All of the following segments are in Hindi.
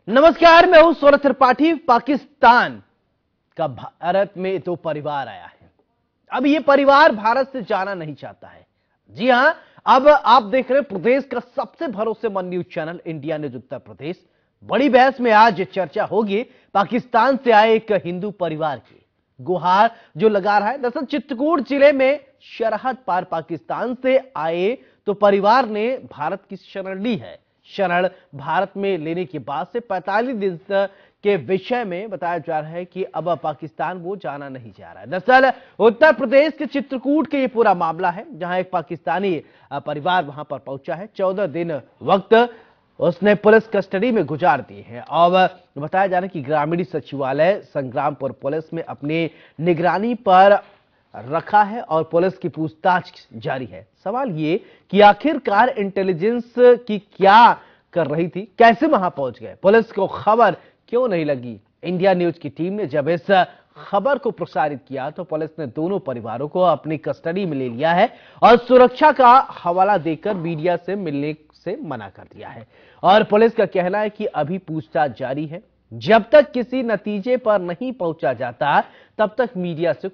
नमस्कार, मैं हूं सौरभ त्रिपाठी। पाकिस्तान का भारत में दो परिवार आया है। अब ये परिवार भारत से जाना नहीं चाहता है। जी हां, अब आप देख रहे हैं प्रदेश का सबसे भरोसेमंद news channel India news Uttar Pradesh. बड़ी बहस में आज चर्चा होगी पाकिस्तान से आए एक हिंदू परिवार की। गुहार जो लगा रहा है, दरअसल चित्रकूट जिले में सरहद पार पाकिस्तान से आए तो परिवार ने भारत की शरण ली है। शरण भारत में लेने के बाद से 45 दिन के विषय में बताया जा रहा है कि अब पाकिस्तान वो जाना नहीं जा रहा है। दरअसल उत्तर प्रदेश के चित्रकूट के ये पूरा मामला है, जहां एक पाकिस्तानी परिवार वहां पर पहुंचा है। 14 दिन वक्त उसने पुलिस कस्टडी में गुजार दिए हैं और बताया जा रहा है कि ग्रामीण सचिवालय संग्रामपुर पुलिस में अपनी निगरानी पर रखा है और पुलिस की पूछताछ जारी है। सवाल ये कि आखिरकार इंटेलिजेंस की क्या कर रही थी, कैसे वहां पहुंच गए, पुलिस को खबर क्यों नहीं लगी। इंडिया न्यूज की टीम ने जब इस खबर को प्रसारित किया तो पुलिस ने दोनों परिवारों को अपनी कस्टडी में ले लिया है और सुरक्षा का हवाला देकर मीडिया से मिलने से मना कर दिया है। और पुलिस का कहना है कि अभी पूछताछ जारी है, जब तक किसी नतीजे पर नहीं पहुंचा जाता तब तक मीडिया से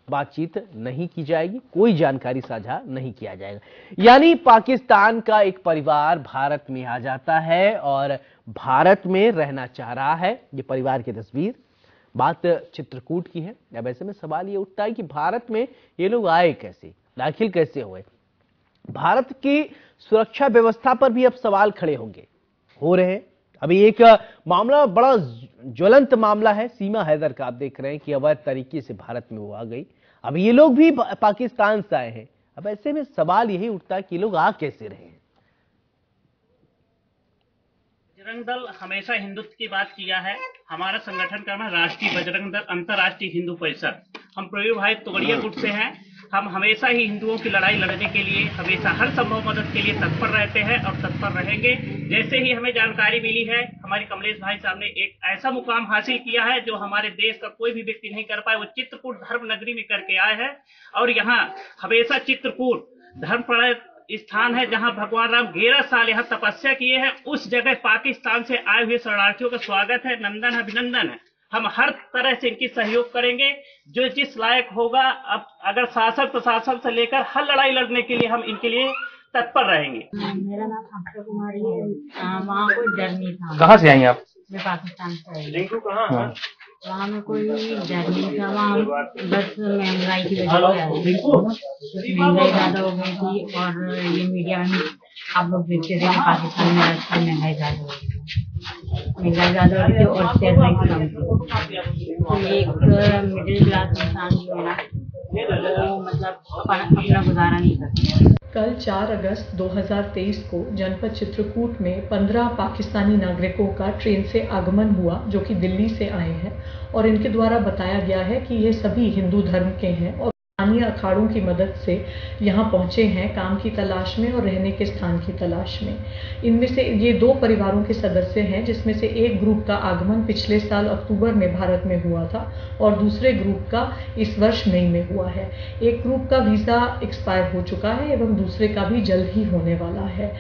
बातचीत नहीं की जाएगी, कोई जानकारी साझा नहीं किया जाएगा। यानी पाकिस्तान का एक परिवार भारत में आ जाता है और भारत में रहना चाह रहा है। ये परिवार की तस्वीर, बात चित्रकूट की है। अब ऐसे में सवाल ये उठता है कि भारत में ये लोग आए कैसे, दाखिल कैसे हुए। भारत की सुरक्षा व्यवस्था पर भी अब सवाल खड़े हो रहे हैं। अभी एक मामला बड़ा ज्वलंत मामला है सीमा हैदर का। आप देख रहे हैं कि अवैध तरीके से भारत में वो आ गई। अब ये लोग भी पाकिस्तान से आए हैं। अब ऐसे में सवाल यही उठता है कि लोग आ कैसे रहे हैं। बजरंग दल हमेशा हिंदुत्व की बात किया है। हमारा संगठन का नाम राष्ट्रीय बजरंग दल अंतर्राष्ट्रीय हिंदू परिषद। हम प्रवीण भाई तोगड़िया गुट से हैं। हम हमेशा ही हिंदुओं की लड़ाई लड़ने के लिए, हमेशा हर संभव मदद के लिए तत्पर रहते हैं और तत्पर रहेंगे। जैसे ही हमें जानकारी मिली है, हमारे कमलेश भाई साहब ने एक ऐसा मुकाम हासिल किया है जो हमारे देश का कोई भी व्यक्ति नहीं कर पाए। वो चित्रकूट धर्म नगरी में करके आए हैं और यहाँ हमेशा चित्रकूट धर्म स्थान है जहां भगवान राम 11 साल यहाँ तपस्या किए हैं। उस जगह पाकिस्तान से आए हुए शरणार्थियों का स्वागत है, नंदन है, अभिनंदन है। हम हर तरह से इनकी सहयोग करेंगे जो जिस लायक होगा। अब अगर शासन प्रशासन से लेकर हर लड़ाई लड़ने के लिए हम इनके लिए तत्पर रहेंगे। मेरा नाम अक्षय कुमारी है। वहाँ कोई डर नहीं था। कहाँ से आई आप? मैं पाकिस्तान से आई। रिंकू कहाँ है? वहाँ में कोई डर नहीं था। वहाँ बस महंगाई की वजह से आई। महंगाई ज्यादा हो गई थी और ये मीडिया में आप लोग देखते थे पाकिस्तान में आजकल महंगाई ज्यादा हो गई थी। महंगाई ज्यादा हो रही थी और सैलरी कम थी। तो एक मिडिल क्लास इंसान जो है ना, वो मतलब अपना गुजारा नहीं करता। कल 4 अगस्त 2023 को जनपद चित्रकूट में 15 पाकिस्तानी नागरिकों का ट्रेन से आगमन हुआ, जो कि दिल्ली से आए हैं और इनके द्वारा बताया गया है कि ये सभी हिंदू धर्म के हैं और स्थानीय अखाड़ों की मदद से यहाँ पहुँचे हैं काम की तलाश में और रहने के स्थान की तलाश में। इनमें से ये 2 परिवारों के सदस्य हैं, जिसमें से एक ग्रुप का आगमन पिछले साल अक्टूबर में भारत में हुआ था और दूसरे ग्रुप का इस वर्ष मई में हुआ है। एक ग्रुप का वीज़ा एक्सपायर हो चुका है एवं दूसरे का भी जल्द ही होने वाला है।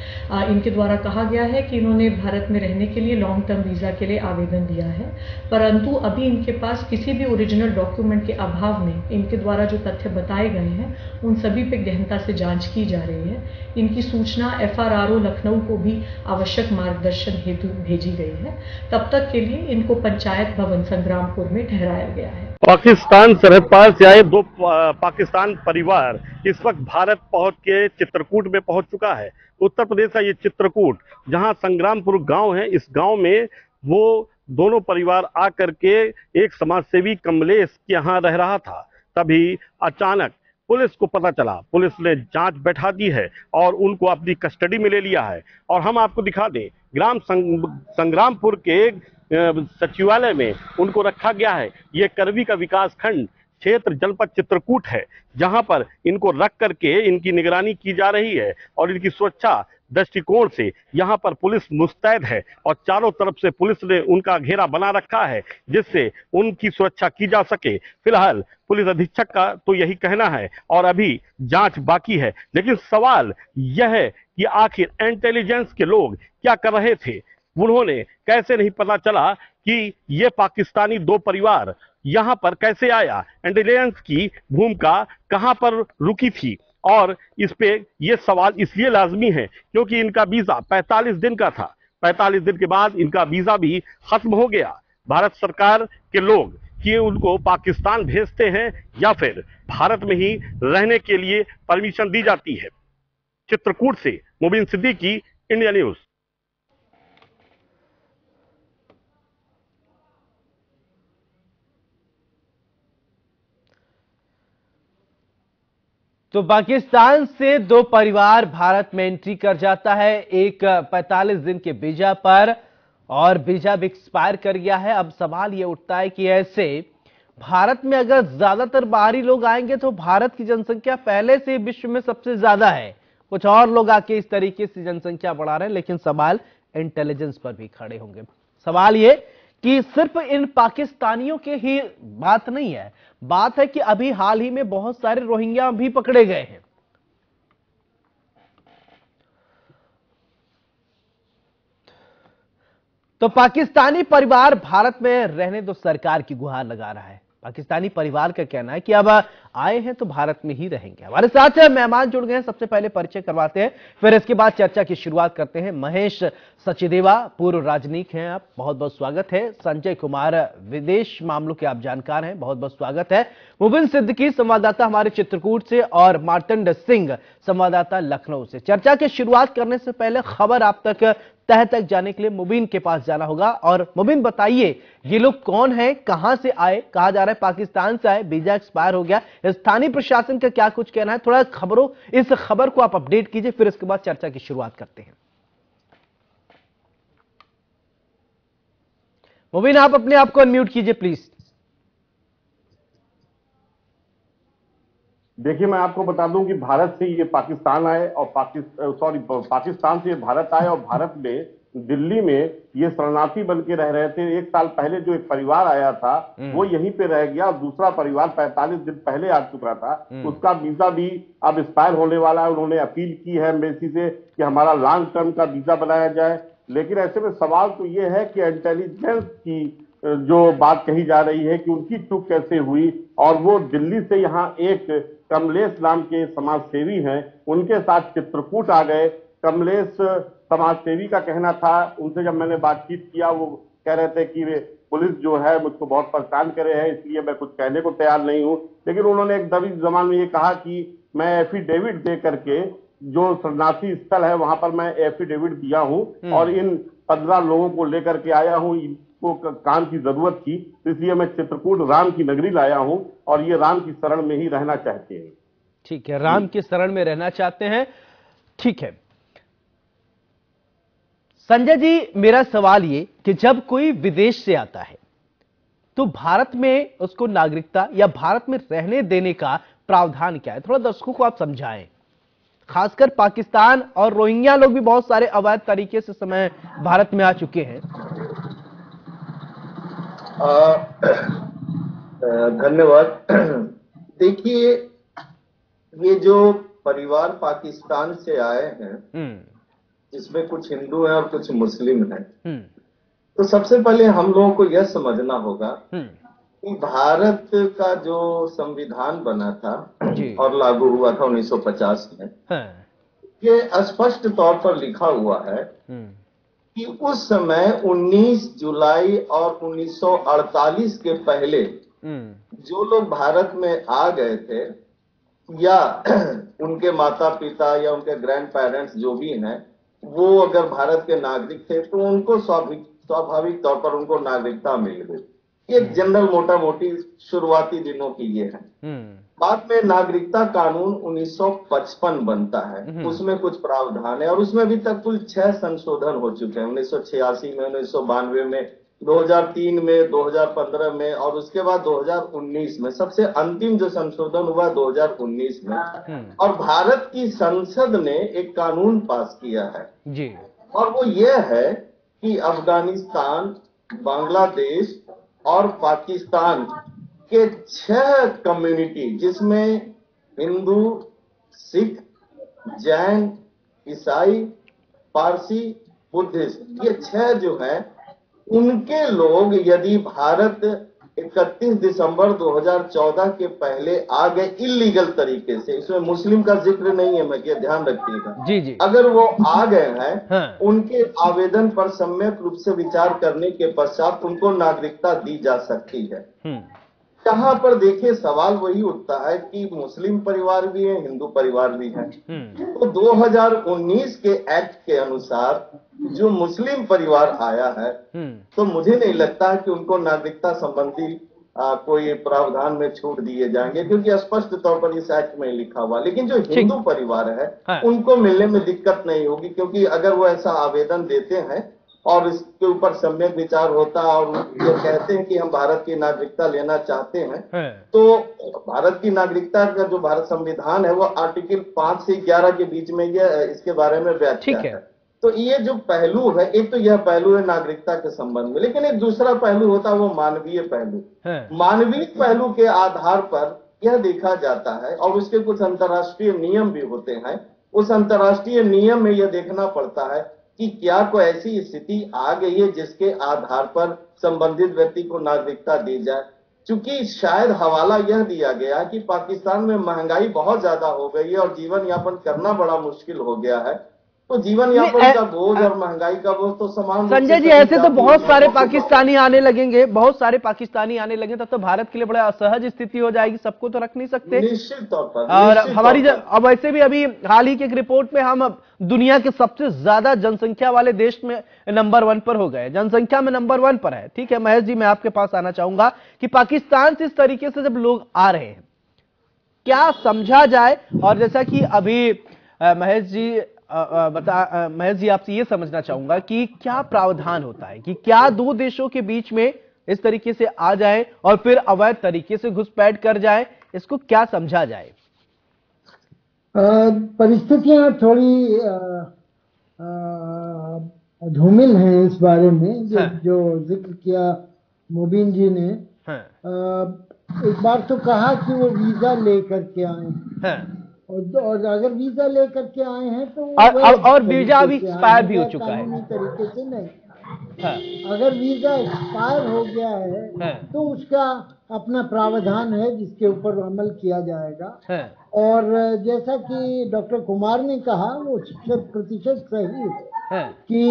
इनके द्वारा कहा गया है कि इन्होंने भारत में रहने के लिए लॉन्ग टर्म वीज़ा के लिए आवेदन दिया है, परंतु अभी इनके पास किसी भी ओरिजिनल डॉक्यूमेंट के अभाव में इनके द्वारा जो तथ्य बताए गए हैं उन सभी पे गहनता से जांच की जा रही है। इनकी सूचना FRRO लखनऊ को भी आवश्यक मार्गदर्शन हेतु भेजी गई है। तब तक के लिए इनको पंचायत भवन संग्रामपुर में ठहराया गया है। पाकिस्तान सरहद पार से आए 2 पाकिस्तान परिवार इस वक्त भारत पहुंच के चित्रकूट में पहुंच चुका है। उत्तर प्रदेश का ये चित्रकूट, जहां संग्रामपुर गांव है, इस गांव में वो दोनों परिवार आकर के एक समाजसेवी कमलेश के यहाँ रह रहा था। तभी अचानक पुलिस को पता चला। पुलिस ने जांच बैठा दी है और उनको अपनी कस्टडी में ले लिया है। और हम आपको दिखा दें, संग्रामपुर के सचिवालय में उनको रखा गया है। ये करवी का विकास खंड क्षेत्र जनपद चित्रकूट है, जहां पर इनको रख करके इनकी निगरानी की जा रही है और इनकी सुरक्षा दृष्टिकोण से यहाँ पर पुलिस मुस्तैद है और चारों तरफ से पुलिस ने उनका घेरा बना रखा है जिससे उनकी सुरक्षा की जा सके। फिलहाल पुलिस अधीक्षक का तो यही कहना है और अभी जांच बाकी है। लेकिन सवाल यह है कि आखिर इंटेलिजेंस के लोग क्या कर रहे थे, उन्होंने कैसे नहीं पता चला कि ये पाकिस्तानी दो परिवार यहां पर कैसे आया, इंटेलिजेंस की भूमिका कहां पर रुकी थी। और इस पे ये सवाल इसलिए लाजमी है क्योंकि इनका वीजा 45 दिन का था। 45 दिन के बाद इनका वीजा भी खत्म हो गया। भारत सरकार के लोग कि उनको पाकिस्तान भेजते हैं या फिर भारत में ही रहने के लिए परमिशन दी जाती है। चित्रकूट से मुबीन सिद्दीकी, इंडिया न्यूज। तो पाकिस्तान से दो परिवार भारत में एंट्री कर जाता है, एक 45 दिन के वीजा पर और वीजा भी एक्सपायर कर गया है। अब सवाल यह उठता है कि ऐसे भारत में अगर ज्यादातर बाहरी लोग आएंगे तो भारत की जनसंख्या पहले से विश्व में सबसे ज्यादा है, कुछ और लोग आके इस तरीके से जनसंख्या बढ़ा रहे हैं, लेकिन सवाल इंटेलिजेंस पर भी खड़े होंगे। सवाल ये कि सिर्फ इन पाकिस्तानियों के ही बात नहीं है, बात है कि अभी हाल ही में बहुत सारे रोहिंग्या भी पकड़े गए हैं। तो पाकिस्तानी परिवार भारत में रहने दो सरकार की गुहार लगा रहा है। पाकिस्तानी परिवार का कहना है कि अब आए हैं तो भारत में ही रहेंगे। हमारे साथ मेहमान जुड़ गए हैं, सबसे पहले परिचय करवाते हैं, फिर इसके बाद चर्चा की शुरुआत करते हैं। महेश सचदेवा पूर्व राजनयिक हैं, आप बहुत बहुत स्वागत है। संजय कुमार विदेश मामलों के आप जानकार हैं, बहुत बहुत स्वागत है। मुबीन सिद्दीकी संवाददाता हमारे चित्रकूट से और मार्तंड सिंह संवाददाता लखनऊ से। चर्चा की शुरुआत करने से पहले खबर आप तक तह तक जाने के लिए मुबीन के पास जाना होगा। और मुबीन बताइए, ये लोग कौन हैं, कहां से आए? कहा जा रहा है पाकिस्तान से आए, वीजा एक्सपायर हो गया। स्थानीय प्रशासन का क्या कुछ कहना है? थोड़ा इस खबर को आप अपडेट कीजिए, फिर इसके बाद चर्चा की शुरुआत करते हैं। मुबीन, आप अपने आप को अनम्यूट कीजिए प्लीज। देखिए, मैं आपको बता दूं कि भारत से ये पाकिस्तान आए और पाकिस्तान से ये भारत आए और भारत में दिल्ली में ये शरणार्थी बन के रह रहे थे। एक साल पहले जो एक परिवार आया था वो यहीं पे रह गया और दूसरा परिवार 45 दिन पहले आ चुका था। उसका वीजा भी अब एक्सपायर होने वाला है। उन्होंने अपील की है एम्बेसी से कि हमारा लॉन्ग टर्म का वीजा बनाया जाए। लेकिन ऐसे में सवाल तो ये है कि इंटेलिजेंस की जो बात कही जा रही है कि उनकी चूक कैसे हुई और वो दिल्ली से यहाँ एक कमलेश नाम के समाज सेवी हैं, उनके साथ चित्रकूट आ गए। कमलेश समाज सेवी का कहना था, उनसे जब मैंने बातचीत किया वो कह रहे थे कि वे पुलिस जो है मुझको बहुत परेशान करे है, इसलिए मैं कुछ कहने को तैयार नहीं हूं। लेकिन उन्होंने एक दबी जबान में ये कहा कि मैं एफिडेविट दे करके जो शरणार्थी स्थल है वहां पर मैं एफिडेविट दिया हूं और इन 15 लोगों को लेकर के आया हूं। को काम की जरूरत थी, इसलिए मैं चित्रकूट राम की नगरी लाया हूं और ये राम की शरण में ही रहना चाहते हैं। ठीक है, राम की शरण में रहना चाहते हैं, ठीक है। संजय जी, मेरा सवाल ये कि जब कोई विदेश से आता है तो भारत में उसको नागरिकता या भारत में रहने देने का प्रावधान क्या है? थोड़ा दर्शकों को आप समझाएं। खासकर पाकिस्तान और रोहिंग्या लोग भी बहुत सारे अवैध तरीके से समय भारत में आ चुके हैं। धन्यवाद। देखिए, ये जो परिवार पाकिस्तान से आए हैं जिसमें कुछ हिंदू हैं और कुछ मुस्लिम हैं, तो सबसे पहले हम लोगों को यह समझना होगा कि भारत का जो संविधान बना था और लागू हुआ था 1950 में, ये स्पष्ट तौर पर लिखा हुआ है कि उस समय 19 जुलाई और 1948 के पहले जो लोग भारत में आ गए थे या उनके माता पिता या उनके ग्रैंड पेरेंट्स जो भी हैं, वो अगर भारत के नागरिक थे तो उनको स्वाभाविक तौर पर उनको नागरिकता मिल गई। ये जनरल मोटा मोटी शुरुआती दिनों की ये है। बाद में नागरिकता कानून 1955 बनता है, उसमें कुछ प्रावधान है और उसमें अभी तक कुल 6 संशोधन हो चुके हैं। 1986 में, 1992 में, 2003 में, 2015 में और उसके बाद 2019 में। सबसे अंतिम जो संशोधन हुआ 2019 में। और भारत की संसद ने एक कानून पास किया है जी, और वो ये है कि अफगानिस्तान, बांग्लादेश और पाकिस्तान के 6 कम्युनिटी जिसमें हिंदू, सिख, जैन, ईसाई, पारसी, बुद्धिस्ट, ये 6 जो है उनके लोग यदि भारत 31 दिसंबर 2014 के पहले आ गए इलीगल तरीके से, इसमें मुस्लिम का जिक्र नहीं है, मैं ये ध्यान रखिएगा। जी जी। अगर वो आ गए हैं, हाँ। उनके आवेदन पर सम्यक रूप से विचार करने के पश्चात उनको नागरिकता दी जा सकती है। यहाँ पर देखिए सवाल वही उठता है कि मुस्लिम परिवार भी है, हिंदू परिवार भी है। तो 2019 के एक्ट के अनुसार जो मुस्लिम परिवार आया है, तो मुझे नहीं लगता है कि उनको नागरिकता संबंधी कोई प्रावधान में छूट दिए जाएंगे, क्योंकि स्पष्ट तौर पर इस एक्ट में लिखा हुआ। लेकिन जो हिंदू परिवार है उनको मिलने में दिक्कत नहीं होगी, क्योंकि अगर वो ऐसा आवेदन देते हैं और इसके ऊपर सम्यक विचार होता और ये कहते हैं कि हम भारत की नागरिकता लेना चाहते हैं, तो भारत की नागरिकता का जो भारत संविधान है वो आर्टिकल 5 से 11 के बीच में ये इसके बारे में व्याख्या है। तो ये जो पहलू है, एक तो यह पहलू है नागरिकता के संबंध में, लेकिन एक दूसरा पहलू होता है वो मानवीय पहलू। मानवीय पहलू के आधार पर यह देखा जाता है और उसके कुछ अंतर्राष्ट्रीय नियम भी होते हैं। उस अंतर्राष्ट्रीय नियम में यह देखना पड़ता है कि क्या कोई ऐसी स्थिति आ गई है जिसके आधार पर संबंधित व्यक्ति को नागरिकता दी जाए। चूंकि शायद हवाला यह दिया गया कि पाकिस्तान में महंगाई बहुत ज्यादा हो गई है और जीवन यापन करना बड़ा मुश्किल हो गया है, तो जीवन यापन का बोझ और महंगाई का बोझ तो समान। संजय जी, ऐसे तो बहुत सारे पाकिस्तानी आने लगेंगे, बहुत सारे पाकिस्तानी आने लगे, तब तो भारत के लिए बड़ा असहज स्थिति हो जाएगी, सबको तो रख नहीं सकते निश्चित तौर पर। और हमारी अब वैसे भी अभी हाल ही की एक रिपोर्ट में हम दुनिया के सबसे ज्यादा जनसंख्या वाले देश में नंबर 1 पर हो गए, जनसंख्या में नंबर 1 पर है। ठीक है महेश जी, मैं आपके पास आना चाहूंगा कि पाकिस्तान से इस तरीके से जब लोग आ रहे हैं क्या समझा जाए, और जैसा कि अभी महेश जी आपसे ये समझना चाहूंगा कि क्या प्रावधान होता है कि क्या दो देशों के बीच में इस तरीके से आ जाए और फिर अवैध तरीके से घुसपैठ कर जाए, इसको क्या समझा जाए? परिस्थितियां थोड़ी धूमिल हैं इस बारे में, जो जिक्र किया मुबीन जी ने। एक बार तो कहा कि वो वीजा लेकर के आए, और अगर वीजा लेकर के आए हैं तो और वीजा भी एक्सपायर भी हो चुका है, कानूनी तरीके से नहीं। अगर वीजा एक्सपायर हो गया है तो उसका अपना प्रावधान है जिसके ऊपर अमल किया जाएगा। और जैसा कि डॉक्टर कुमार ने कहा वो 100% सही है कि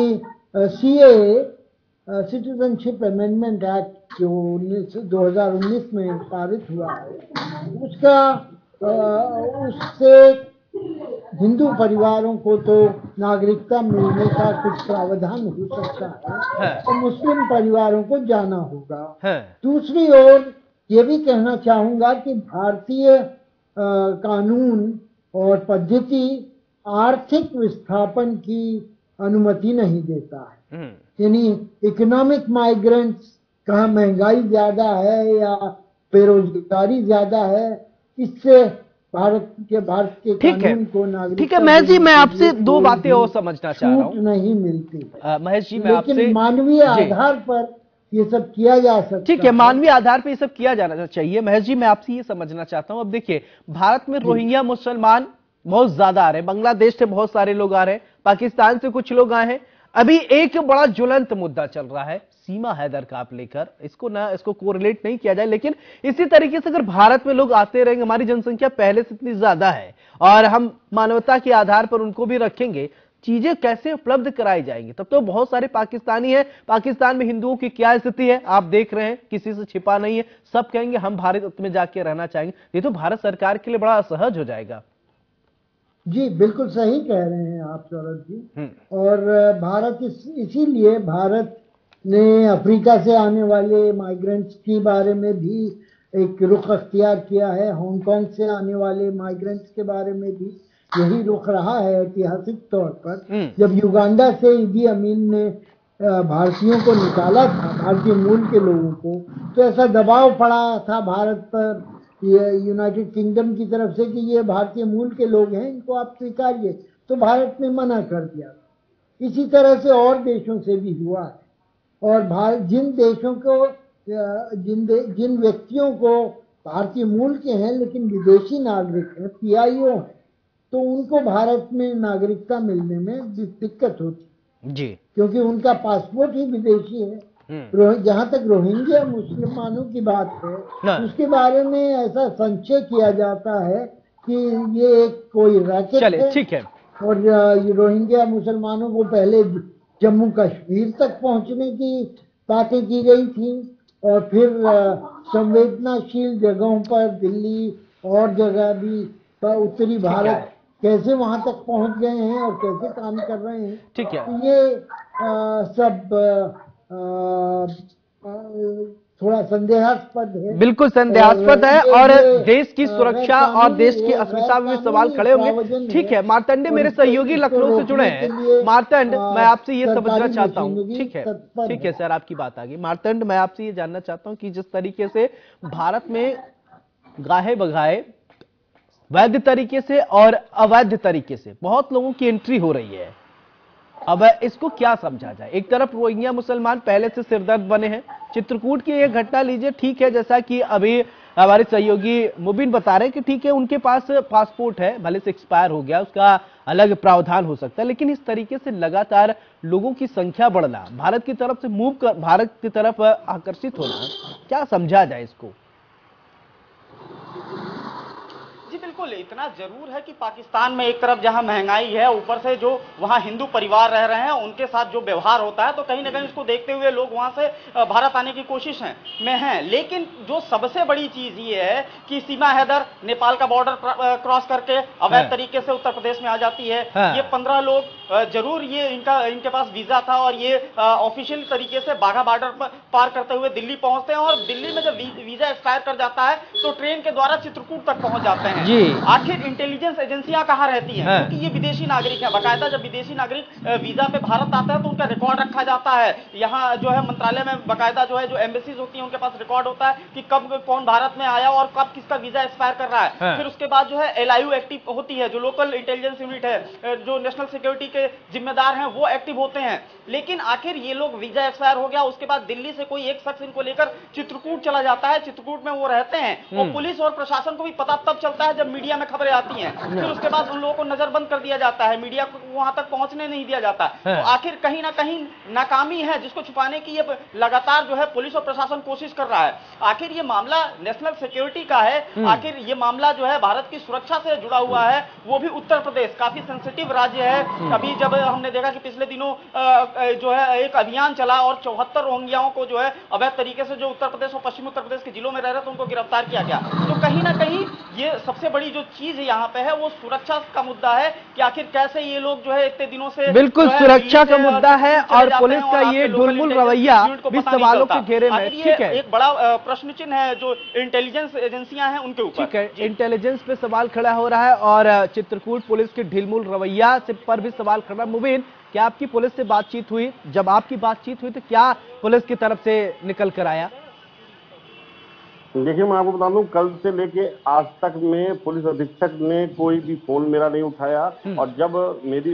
CAA सिटीजनशिप अमेंडमेंट एक्ट जो 2019 में पारित हुआ है, उससे हिंदू परिवारों को तो नागरिकता मिलने का कुछ प्रावधान हो सकता है और मुस्लिम परिवारों को जाना होगा। दूसरी ओर ये भी कहना चाहूंगा कि भारतीय कानून और पद्धति आर्थिक विस्थापन की अनुमति नहीं देता है। यानी इकोनॉमिक माइग्रेंट्स, कहाँ महंगाई ज्यादा है या बेरोजगारी ज्यादा है, इससे भारत के कानून को नागरिकता। ठीक है महेश जी, मैं आपसे दो बातें और समझना चाह रहा हूँ। नहीं मिलती महेश जी, मैं आपसे मानवीय आधार पर ये सब किया जा सकता है। ठीक है, मानवीय आधार पर ये सब किया जाना चाहिए। महेश जी, मैं आपसे ये समझना चाहता हूँ, अब देखिए भारत में रोहिंग्या मुसलमान बहुत ज्यादा आ रहे हैं, बांग्लादेश से बहुत सारे लोग आ रहे हैं, पाकिस्तान से कुछ लोग आए हैं। अभी एक बड़ा ज्वलंत मुद्दा चल रहा है सीमा हैदर का आप लेकर, इसको कोरिलेट नहीं किया जाए, लेकिन इसी तरीके से अगर भारत में लोग आते रहेंगे, हमारी जनसंख्या पहले से इतनी ज्यादा है और हम मानवता के आधार पर उनको भी रखेंगे, चीजें कैसे उपलब्ध कराई जाएंगी? तब तो बहुत सारे पाकिस्तानी हैं, पाकिस्तान में हिंदुओं की क्या स्थिति है आप देख रहे हैं, किसी से छिपा नहीं है, सब कहेंगे हम भारत में जाके रहना चाहेंगे। ये तो भारत सरकार के लिए बड़ा असहज हो जाएगा। जी बिल्कुल सही कह रहे हैं आप सौरभ जी। और भारत इसीलिए भारत ने अफ्रीका से आने वाले माइग्रेंट्स के बारे में भी एक रुख अख्तियार किया है, हांगकांग से आने वाले माइग्रेंट्स के बारे में भी यही रुख रहा है ऐतिहासिक तौर पर। जब युगांडा से ईदी अमीन ने भारतीयों को निकाला था, भारतीय मूल के लोगों को, तो ऐसा दबाव पड़ा था भारत पर यूनाइटेड किंगडम की तरफ से कि ये भारतीय मूल के लोग हैं, इनको आप स्वीकारिए, तो भारत ने मना कर दिया। इसी तरह से और देशों से भी हुआ है। और जिन देशों को जिन व्यक्तियों को भारतीय मूल के हैं लेकिन विदेशी नागरिक हैं, PIO हैं, तो उनको भारत में नागरिकता मिलने में दिक्कत होती है। जी क्योंकि उनका पासपोर्ट ही विदेशी है। जहाँ तक रोहिंग्या मुसलमानों की बात है, उसके बारे में ऐसा संशय किया जाता है कि ये एक कोई रैकेट है। ठीक है। और रोहिंग्या मुसलमानों को पहले जम्मू कश्मीर तक पहुंचने की बातें की गई थी और फिर संवेदनशील जगहों पर दिल्ली और जगह भी उत्तरी भारत कैसे वहां तक पहुंच गए हैं और कैसे काम कर रहे हैं। ठीक है। ये सब थोड़ा संदेहास्पद है। बिल्कुल संदेहास्पद है और देश की सुरक्षा और देश की अस्मिता में सवाल खड़े होंगे। ठीक है, मार्तंड मेरे सहयोगी लखनऊ से जुड़े हैं। मार्तंड, मैं आपसे ये समझना चाहता हूँ। ठीक है सर, आपकी बात आ गई। मार्तंड, मैं आपसे ये जानना चाहता हूँ कि जिस तरीके से भारत में गाहे बगाए वैध तरीके से और अवैध तरीके से बहुत लोगों की एंट्री हो रही है, अब इसको क्या समझा जाए? एक तरफ रोहिंग्या मुसलमान पहले से सिरदर्द बने हैं। चित्रकूट की एक घटना लीजिए, ठीक है, जैसा कि अभी हमारे सहयोगी मुबीन बता रहे हैं कि ठीक है उनके पास पासपोर्ट है, भले से एक्सपायर हो गया, उसका अलग प्रावधान हो सकता है, लेकिन इस तरीके से लगातार लोगों की संख्या बढ़ना, भारत की तरफ से भारत की तरफ आकर्षित होना, क्या समझा जाए इसको? जी बिल्कुल, इतना जरूर है कि पाकिस्तान में एक तरफ जहां महंगाई है, ऊपर से जो वहां हिंदू परिवार रह रहे हैं उनके साथ जो व्यवहार होता है, तो कहीं ना कहीं उसको देखते हुए लोग वहां से भारत आने की कोशिश में हैं। लेकिन जो सबसे बड़ी चीज ये है कि सीमा हैदर नेपाल का बॉर्डर क्रॉस करके अवैध तरीके से उत्तर प्रदेश में आ जाती है। ये 15 लोग जरूर ये इनके पास वीजा था और ये ऑफिशियल तरीके से बाघा बॉर्डर पार करते हुए दिल्ली पहुंचते हैं और दिल्ली में जब वीजा एक्सपायर कर जाता है तो ट्रेन के द्वारा चित्रकूट तक पहुंच जाते हैं। आखिर इंटेलिजेंस एजेंसियां कहां रहती हैं? क्योंकि ये विदेशी नागरिक हैं। बाकायदा जब विदेशी नागरिक वीजा पे भारत आता है तो उनका रिकॉर्ड रखा जाता है। यहाँ जो है मंत्रालय में बाकायदा जो है जो एम्बेसीज होती है उनके पास रिकॉर्ड होता है कि कब कौन भारत में आया और कब किसका वीजा एक्सपायर कर रहा है। फिर उसके बाद जो है LIU एक्टिव होती है, जो लोकल इंटेलिजेंस यूनिट है, जो नेशनल सिक्योरिटी के जिम्मेदार हैं वो एक्टिव होते हैं। लेकिन आखिर ये लोग वीजा एक्सपायर हो गया, उसके बाद दिल्ली से कोई एक शख्स इनको लेकर चित्रकूट चला जाता है, चित्रकूट में वो रहते हैं और पुलिस और प्रशासन को भी पता तब चलता है जब मीडिया में खबरें आती हैं। फिर उसके बाद उन लोगों को नजरबंद कर दिया जाता है, मीडिया को वहां तक पहुंचने नहीं दिया जाता। तो आखिर कहीं ना कहीं नाकामी है जिसको छुपाने की ये लगातार जो है पुलिस और प्रशासन कोशिश कर रहा है। आखिर ये मामला नेशनल सिक्योरिटी का है, आखिर ये मामला जो है भारत की सुरक्षा से जुड़ा हुआ है, वो भी उत्तर प्रदेश काफी सेंसिटिव राज्य है। अभी जब हमने देखा कि पिछले दिनों जो है एक अभियान चला और 74 रोहिंग्याओं को जो है अवैध तरीके से जो उत्तर प्रदेश और पश्चिमी उत्तर प्रदेश के जिलों में रह रहे थे उनको गिरफ्तार किया गया। तो कहीं ना कहीं ये सबसे बड़ी जो चीज यहाँ पे है वो सुरक्षा का मुद्दा है कि आखिर कैसे ये लोग जो है इतने दिनों से बिल्कुल सुरक्षा का मुद्दा है और पुलिस का ये ढुलमुल रवैया भी सवालों के घेरे में। ठीक है, एक बड़ा प्रश्न चिन्ह है जो इंटेलिजेंस एजेंसियां हैं उनके ऊपर। ठीक है, इंटेलिजेंस पे सवाल खड़ा हो रहा है और चित्रकूट पुलिस के ढिलमुल रवैया से पर भी सवाल खड़ा। मुबीन, क्या आपकी पुलिस से बातचीत हुई? जब आपकी बातचीत हुई तो क्या पुलिस की तरफ से निकल कर आया? देखिए, मैं आपको बता दूं, कल से लेके आज तक में पुलिस अधीक्षक ने कोई भी फोन मेरा नहीं उठाया और जब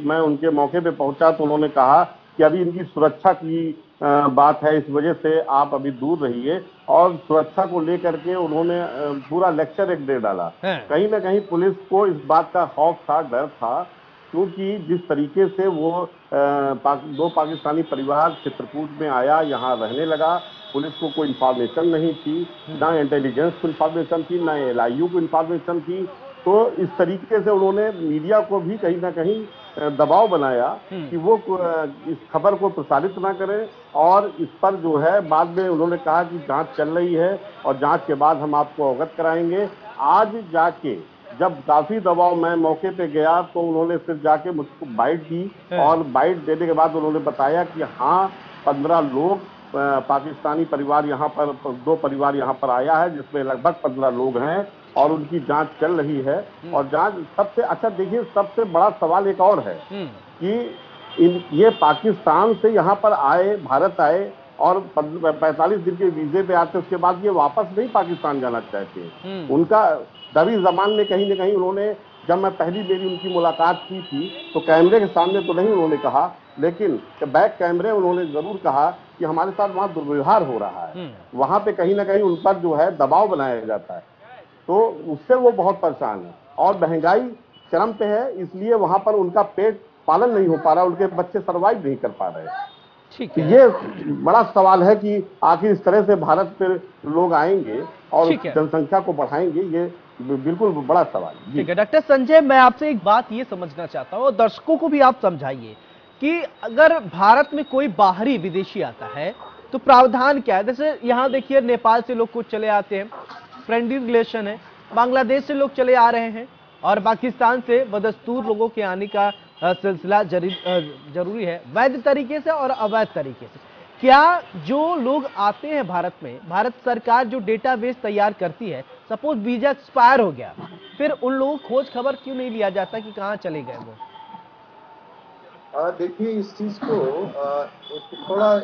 मैं उनके मौके पे पहुंचा तो उन्होंने कहा कि अभी इनकी सुरक्षा की बात है, इस वजह से आप अभी दूर रहिए और सुरक्षा को लेकर के उन्होंने पूरा लेक्चर एक दे डाला। कहीं ना कहीं पुलिस को इस बात का खौफ था, डर था, क्योंकि जिस तरीके से वो 2 पाकिस्तानी परिवार चित्रकूट में आया, यहाँ रहने लगा, पुलिस को कोई इंफॉर्मेशन नहीं थी, ना इंटेलिजेंस को इंफॉर्मेशन थी, ना LIU को इंफॉर्मेशन थी। तो इस तरीके से उन्होंने मीडिया को भी कहीं ना कहीं दबाव बनाया कि वो इस खबर को प्रसारित ना करें और इस पर जो है बाद में उन्होंने कहा कि जांच चल रही है और जांच के बाद हम आपको अवगत कराएंगे। आज जाके जब काफी दबाव मैं मौके पे गया तो उन्होंने फिर जाके मुझको बाइट दी और बाइट देने के बाद उन्होंने बताया कि हाँ 15 लोग पाकिस्तानी परिवार यहाँ पर 2 परिवार यहाँ पर आया है जिसमें लगभग 15 लोग हैं और उनकी जांच चल रही है। और जांच सबसे अच्छा, देखिए सबसे बड़ा सवाल एक और है कि ये पाकिस्तान से यहाँ पर आए, भारत आए और 45 दिन के वीजे पे आते, उसके बाद ये वापस नहीं पाकिस्तान जाना चाहते। उनका दबी जबान में कहीं ना कहीं उन्होंने, जब मैं पहली मेरी उनकी मुलाकात की थी तो कैमरे के सामने तो नहीं उन्होंने कहा, लेकिन बैक कैमरे उन्होंने जरूर कहा कि हमारे साथ वहाँ दुर्व्यवहार हो रहा है, वहाँ पे कहीं ना कहीं उन पर जो है दबाव बनाया जाता है, तो उससे वो बहुत परेशान है और महंगाई चरम पे है, इसलिए वहाँ पर उनका पेट पालन नहीं हो पा रहा, उनके बच्चे सर्वाइव नहीं कर पा रहे। ठीक है, ये बड़ा सवाल है कि आखिर इस तरह से भारत पर लोग आएंगे और जनसंख्या को बढ़ाएंगे, ये बिल्कुल बड़ा सवाल है। ठीक है डॉक्टर संजय, मैं आपसे एक बात ये समझना चाहता हूँ और दर्शकों को भी आप समझाइए कि अगर भारत में कोई बाहरी विदेशी आता है तो प्रावधान क्या है? जैसे यहाँ देखिए नेपाल से लोग कुछ चले आते हैं, फ्रेंडली रिलेशन है, बांग्लादेश से लोग चले आ रहे हैं और पाकिस्तान से बदस्तूर लोगों के आने का सिलसिला जरूरी है, वैध तरीके से और अवैध तरीके से। क्या जो लोग आते हैं भारत में, भारत सरकार जो डेटाबेस तैयार करती है, सपोज वीजा एक्सपायर हो गया, फिर उन लोगों को खोज खबर क्यों नहीं लिया जाता कि कहाँ चले गए वो? देखिए इस चीज को थोड़ा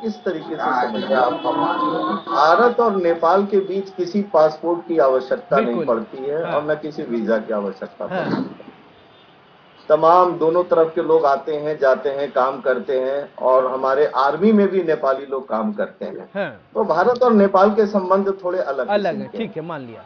इस तरीके से समझिए आप, भारत और नेपाल के बीच किसी पासपोर्ट की आवश्यकता नहीं पड़ती है और न किसी वीजा की आवश्यकता पड़ती है। तमाम दोनों तरफ के लोग आते हैं, जाते हैं, काम करते हैं और हमारे आर्मी में भी नेपाली लोग काम करते हैं। तो भारत और नेपाल के संबंध थोड़े अलग है, ठीक है, मान लिया।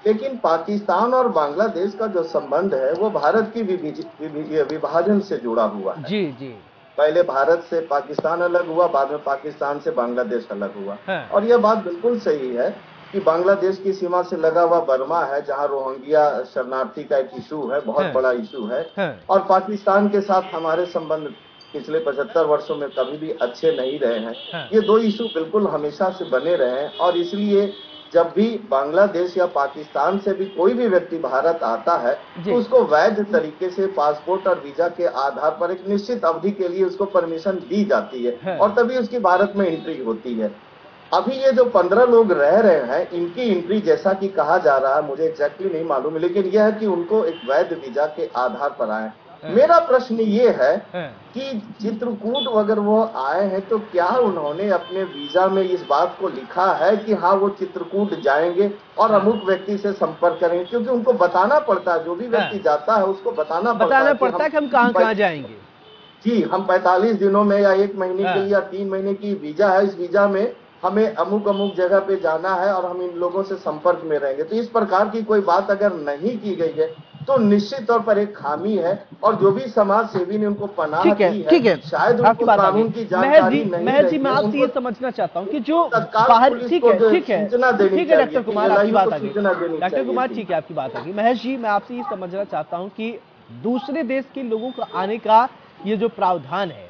लेकिन पाकिस्तान और बांग्लादेश का जो संबंध है वो भारत की विभाजन से जुड़ा हुआ है। जी जी, पहले भारत से पाकिस्तान अलग हुआ, बाद में पाकिस्तान से बांग्लादेश अलग हुआ। और यह बात बिल्कुल सही है कि बांग्लादेश की सीमा से लगा हुआ बर्मा है, जहां रोहिंग्या शरणार्थी का एक इशू है, बहुत बड़ा इशू है। और पाकिस्तान के साथ हमारे संबंध पिछले 75 वर्षों में कभी भी अच्छे नहीं रहे हैं। ये दो इशू बिल्कुल हमेशा से बने रहे हैं और इसलिए जब भी बांग्लादेश या पाकिस्तान से भी कोई भी व्यक्ति भारत आता है तो उसको वैध तरीके से पासपोर्ट और वीजा के आधार पर एक निश्चित अवधि के लिए उसको परमिशन दी जाती है और तभी उसकी भारत में एंट्री होती है। अभी ये जो 15 लोग रह रहे हैं, इनकी एंट्री जैसा कि कहा जा रहा है, मुझे एग्जैक्टली नहीं मालूम, लेकिन यह है कि उनको एक वैध वीजा के आधार पर आए। मेरा प्रश्न ये है कि चित्रकूट अगर वो आए हैं तो क्या उन्होंने अपने वीजा में इस बात को लिखा है कि हाँ वो चित्रकूट जाएंगे और अमुक व्यक्ति से संपर्क करेंगे? क्योंकि उनको बताना पड़ता है, जो भी व्यक्ति जाता है उसको बताना पड़ता है कि हम कहाँ जाएंगे। जी, हम 45 दिनों में या 1 महीने के या 3 महीने की वीजा है, इस वीजा में हमें अमुक अमुक जगह पे जाना है और हम इन लोगों से संपर्क में रहेंगे। तो इस प्रकार की कोई बात अगर नहीं की गई है तो निश्चित तौर पर एक खामी है और जो भी समाज सेवी ने उनको पनाह दी है, शायद उनको कानून की जानकारी नहीं है। महर जी, मैं आपसे ये समझना चाहता हूँ कि जो बाहर, ठीक है डॉक्टर कुमार, आपकी बात आ गई, डॉक्टर कुमार ठीक है, आपकी बात आ गई। महर जी, मैं आपसे ये समझना चाहता हूँ कि दूसरे देश के लोगों को आने का ये जो प्रावधान है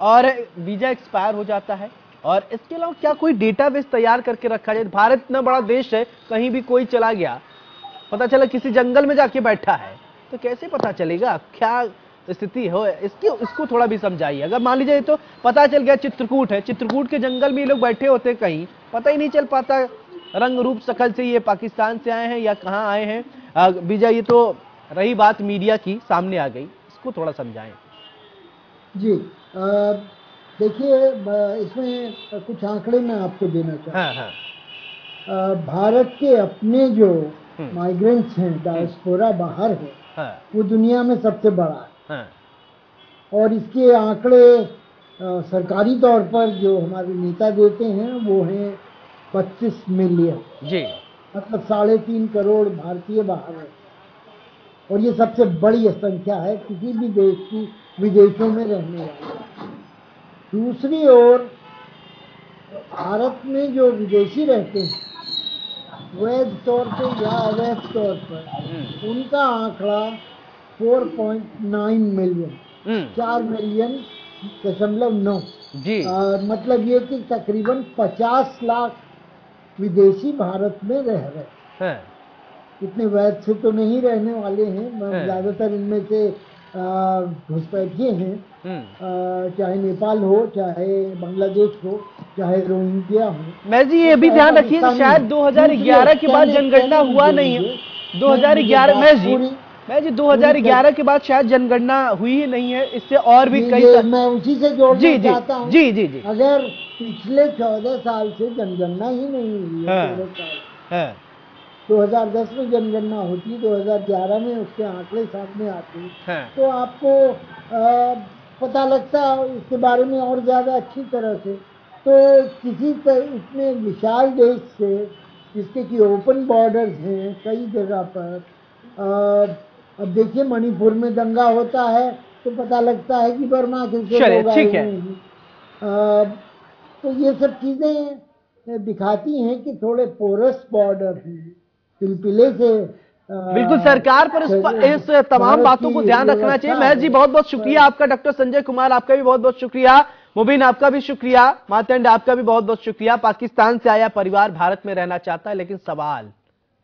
और वीजा एक्सपायर हो जाता है, और इसके अलावा क्या कोई डेटाबेस तैयार करके रखा जाए? भारत इतना बड़ा देश है, कहीं भी कोई चला गया, पता चला किसी जंगल में जाके बैठा है, तो कैसे पता चलेगा क्या स्थिति हो? इसको थोड़ा भी समझाइए। अगर मान लीजिए तो पता चल गया चित्रकूट है, चित्रकूट के जंगल में ये लोग बैठे होते हैं, कहीं पता ही नहीं चल पाता रंग रूप शकल से ये पाकिस्तान से आए हैं या कहाँ आए हैं वीजा। ये तो रही बात मीडिया की, सामने आ गई, इसको थोड़ा समझाएं। जी देखिए, इसमें कुछ आंकड़े मैं आपको देना चाहता हूँ। भारत के अपने जो माइग्रेंट्स हैं, डायस्पोरा बाहर है, वो दुनिया में सबसे बड़ा है। और इसके आंकड़े सरकारी तौर पर जो हमारे नेता देते हैं वो हैं 25 मिलियन जी, मतलब 3.5 करोड़ भारतीय बाहर है। और ये सबसे बड़ी संख्या है किसी भी देश की विदेशों में रहने वाली। दूसरी ओर भारत में जो विदेशी रहते हैं वैध तौर पे या अवैध तौर पर, उनका आंकड़ा 4.9 मिलियन, 4.9 जी। मतलब ये कि तकरीबन 50 लाख विदेशी भारत में रह रहे हैं। इतने वैध से तो नहीं रहने वाले हैं, ज्यादातर इनमें से घुसपैठिए हैं, चाहे नेपाल हो, चाहे बांग्लादेश हो, चाहे रोहिंग्या हो। मैं जी ये भी ध्यान रखिए, शायद 2011 के बाद जनगणना हुआ नहीं है। 2011 मैं जी 2011 के बाद शायद जनगणना हुई ही नहीं है, इससे और भी कई, मैं उसी से जोड़ना चाहता हूँ। जी जी जी, अगर पिछले 14 साल से जनगणना ही नहीं हुई है, 2010 में जनगणना होती, 2011 में उसके आंकड़े सामने आते हैं, तो आपको पता लगता है इसके बारे में और ज़्यादा अच्छी तरह से। तो किसी इतने विशाल देश से, जिसके कि ओपन बॉर्डर्स हैं कई जगह पर, अब देखिए मणिपुर में दंगा होता है तो पता लगता है कि बर्मा से चलिए, लोग ठीक आए है। हुए हैं। तो ये सब चीजें दिखाती हैं कि थोड़े पोरस बॉर्डर हैं, पिलपिले से बिल्कुल सरकार पर इस तमाम बातों को ध्यान रखना चाहिए। महज जी बहुत बहुत शुक्रिया आपका, डॉक्टर संजय कुमार आपका भी बहुत बहुत शुक्रिया, मुबीन आपका भी शुक्रिया, मातंड आपका भी बहुत बहुत शुक्रिया। पाकिस्तान से आया परिवार भारत में रहना चाहता है, लेकिन सवाल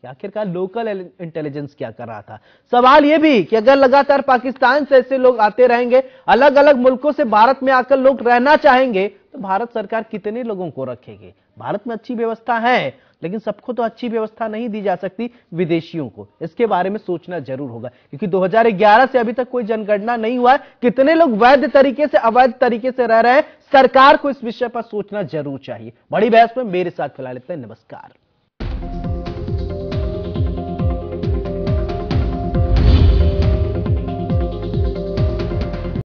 कि आखिरकार लोकल इंटेलिजेंस क्या कर रहा था। सवाल यह भी कि अगर लगातार पाकिस्तान से ऐसे लोग आते रहेंगे, अलग अलग मुल्कों से भारत में आकर लोग रहना चाहेंगे, तो भारत सरकार कितने लोगों को रखेगी। भारत में अच्छी व्यवस्था है, लेकिन सबको तो अच्छी व्यवस्था नहीं दी जा सकती, विदेशियों को इसके बारे में सोचना जरूर होगा, क्योंकि 2011 से अभी तक कोई जनगणना नहीं हुआ है। कितने लोग वैध तरीके से अवैध तरीके से रह रहे हैं, सरकार को इस विषय पर सोचना जरूर चाहिए। बड़ी बहस में मेरे साथ फिलहाल इतना, नमस्कार।